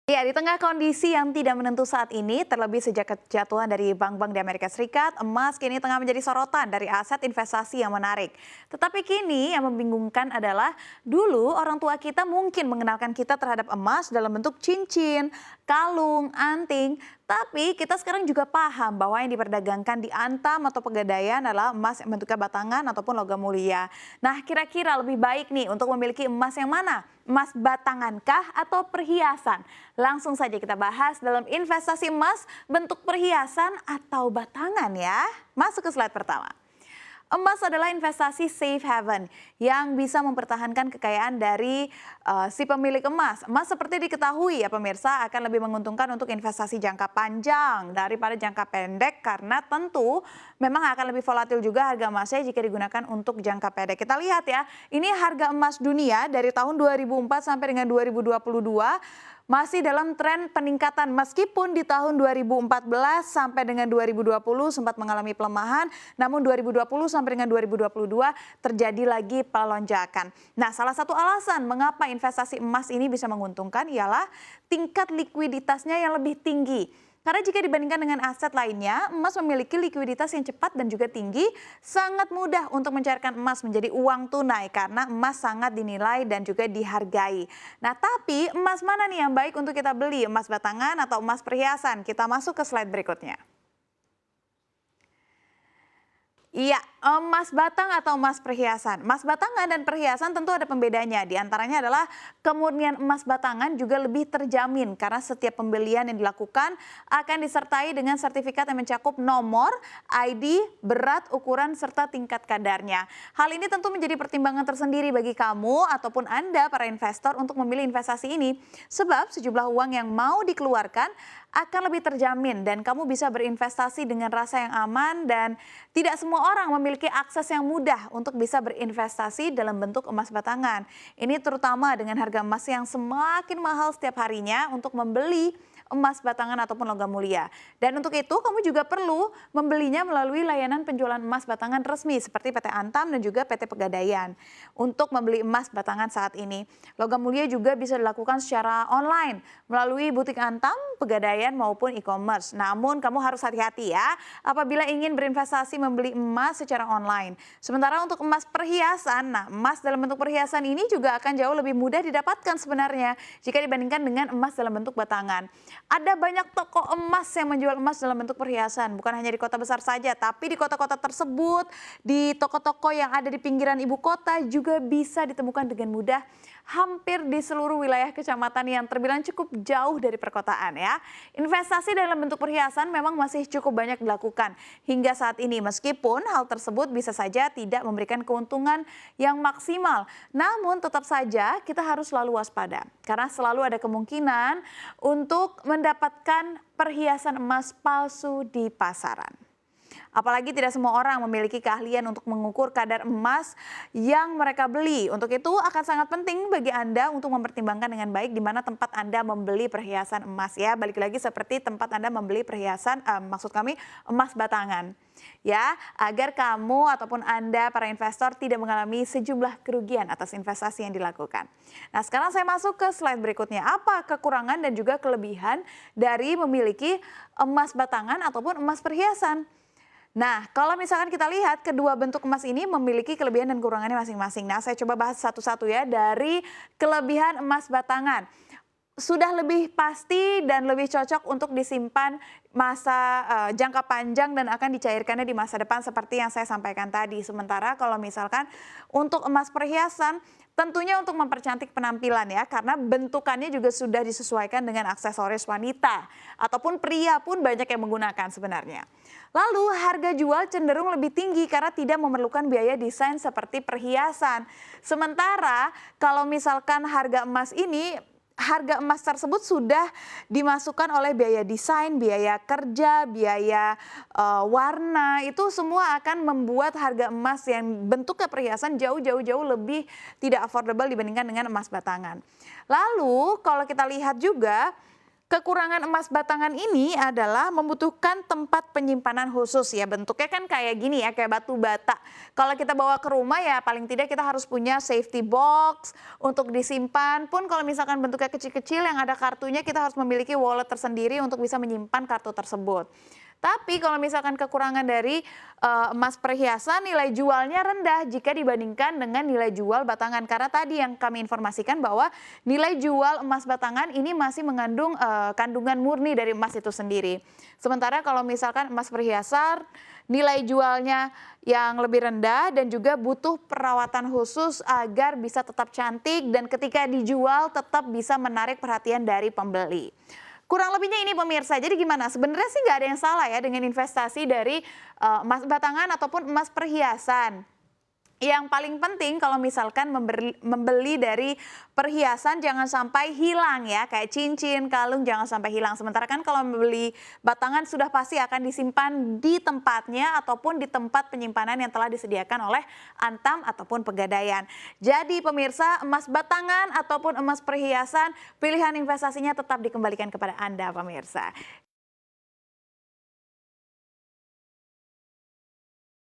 Ya, di tengah kondisi yang tidak menentu saat ini, terlebih sejak kejatuhan dari bank-bank di Amerika Serikat, emas kini tengah menjadi sorotan dari aset investasi yang menarik. Tetapi kini yang membingungkan adalah dulu orang tua kita mungkin mengenalkan kita terhadap emas dalam bentuk cincin, kalung, anting. Tapi kita sekarang juga paham bahwa yang diperdagangkan di Antam atau Pegadaian adalah emas yang bentuknya batangan ataupun logam mulia. Nah, kira-kira lebih baik nih untuk memiliki emas yang mana? Emas batangankah atau perhiasan? Langsung saja kita bahas dalam investasi emas bentuk perhiasan atau batangan ya. Masuk ke slide pertama. Emas adalah investasi safe haven yang bisa mempertahankan kekayaan dari si pemilik emas. Emas seperti diketahui ya pemirsa akan lebih menguntungkan untuk investasi jangka panjang daripada jangka pendek karena tentu memang akan lebih volatil juga harga emasnya jika digunakan untuk jangka pendek. Kita lihat ya, ini harga emas dunia dari tahun 2004 sampai dengan 2022 masih dalam tren peningkatan meskipun di tahun 2014 sampai dengan 2020 sempat mengalami pelemahan, namun 2020 sampai dengan 2022 terjadi lagi pelonjakan. Nah, salah satu alasan mengapa investasi emas ini bisa menguntungkan ialah tingkat likuiditasnya yang lebih tinggi. Karena jika dibandingkan dengan aset lainnya, emas memiliki likuiditas yang cepat dan juga tinggi, sangat mudah untuk mencairkan emas menjadi uang tunai karena emas sangat dinilai dan juga dihargai. Nah, tapi emas mana nih yang baik untuk kita beli? Emas batangan atau emas perhiasan? Kita masuk ke slide berikutnya. Iya, emas batang atau emas perhiasan. Emas batangan dan perhiasan tentu ada pembedanya. Di antaranya adalah kemurnian emas batangan juga lebih terjamin karena setiap pembelian yang dilakukan akan disertai dengan sertifikat yang mencakup nomor, ID, berat, ukuran, serta tingkat kadarnya. Hal ini tentu menjadi pertimbangan tersendiri bagi kamu ataupun Anda para investor untuk memilih investasi ini. Sebab sejumlah uang yang mau dikeluarkan akan lebih terjamin dan kamu bisa berinvestasi dengan rasa yang aman dan tidak semua orang memiliki akses yang mudah untuk bisa berinvestasi dalam bentuk emas batangan. Ini terutama dengan harga emas yang semakin mahal setiap harinya untuk membeli emas batangan ataupun logam mulia. Dan untuk itu kamu juga perlu membelinya melalui layanan penjualan emas batangan resmi seperti PT Antam dan juga PT Pegadaian. Untuk membeli emas batangan saat ini, logam mulia juga bisa dilakukan secara online melalui butik Antam, Pegadaian maupun e-commerce. Namun kamu harus hati-hati ya apabila ingin berinvestasi membeli emas secara online. Sementara untuk emas perhiasan, nah emas dalam bentuk perhiasan ini juga akan jauh lebih mudah didapatkan sebenarnya jika dibandingkan dengan emas dalam bentuk batangan. Ada banyak toko emas yang menjual emas dalam bentuk perhiasan, bukan hanya di kota besar saja, tapi di kota-kota tersebut, di toko-toko yang ada di pinggiran ibu kota juga bisa ditemukan dengan mudah hampir di seluruh wilayah kecamatan yang terbilang cukup jauh dari perkotaan ya. Investasi dalam bentuk perhiasan memang masih cukup banyak dilakukan hingga saat ini meskipun hal tersebut bisa saja tidak memberikan keuntungan yang maksimal. Namun tetap saja kita harus selalu waspada karena selalu ada kemungkinan untuk mendapatkan perhiasan emas palsu di pasaran. Apalagi tidak semua orang memiliki keahlian untuk mengukur kadar emas yang mereka beli. Untuk itu akan sangat penting bagi Anda untuk mempertimbangkan dengan baik di mana tempat Anda membeli perhiasan emas ya. Balik lagi seperti tempat Anda membeli perhiasan, maksud kami emas batangan. Ya, agar kamu ataupun Anda para investor tidak mengalami sejumlah kerugian atas investasi yang dilakukan. Nah, sekarang saya masuk ke slide berikutnya. Apa kekurangan dan juga kelebihan dari memiliki emas batangan ataupun emas perhiasan? Nah, kalau misalkan kita lihat kedua bentuk emas ini memiliki kelebihan dan kekurangannya masing-masing. Nah, saya coba bahas satu-satu ya dari kelebihan emas batangan. Sudah lebih pasti dan lebih cocok untuk disimpan masa jangka panjang dan akan dicairkannya di masa depan seperti yang saya sampaikan tadi. Sementara kalau misalkan untuk emas perhiasan tentunya untuk mempercantik penampilan ya karena bentukannya juga sudah disesuaikan dengan aksesoris wanita ataupun pria pun banyak yang menggunakan sebenarnya. Lalu harga jual cenderung lebih tinggi karena tidak memerlukan biaya desain seperti perhiasan. Sementara kalau misalkan harga emas tersebut sudah dimasukkan oleh biaya desain, biaya kerja, biaya warna, itu semua akan membuat harga emas yang bentuknya perhiasan jauh lebih tidak affordable dibandingkan dengan emas batangan. Lalu kalau kita lihat juga Kekurangan emas batangan ini adalah membutuhkan tempat penyimpanan khusus ya. Bentuknya kan kayak gini ya, kayak batu bata. Kalau kita bawa ke rumah ya paling tidak kita harus punya safety box untuk disimpan. Pun kalau misalkan bentuknya kecil-kecil yang ada kartunya, kita harus memiliki wallet tersendiri untuk bisa menyimpan kartu tersebut. Tapi kalau misalkan kekurangan dari emas perhiasan, nilai jualnya rendah jika dibandingkan dengan nilai jual batangan. Karena tadi yang kami informasikan bahwa nilai jual emas batangan ini masih mengandung kandungan murni dari emas itu sendiri. Sementara kalau misalkan emas perhiasan, nilai jualnya yang lebih rendah dan juga butuh perawatan khusus agar bisa tetap cantik dan ketika dijual tetap bisa menarik perhatian dari pembeli. Kurang lebihnya ini pemirsa, jadi gimana? Sebenarnya sih nggak ada yang salah ya dengan investasi dari emas batangan ataupun emas perhiasan. Yang paling penting kalau misalkan membeli dari perhiasan jangan sampai hilang ya, kayak cincin, kalung jangan sampai hilang. Sementara kan kalau membeli batangan sudah pasti akan disimpan di tempatnya ataupun di tempat penyimpanan yang telah disediakan oleh Antam ataupun Pegadaian. Jadi pemirsa, emas batangan ataupun emas perhiasan, pilihan investasinya tetap dikembalikan kepada Anda pemirsa.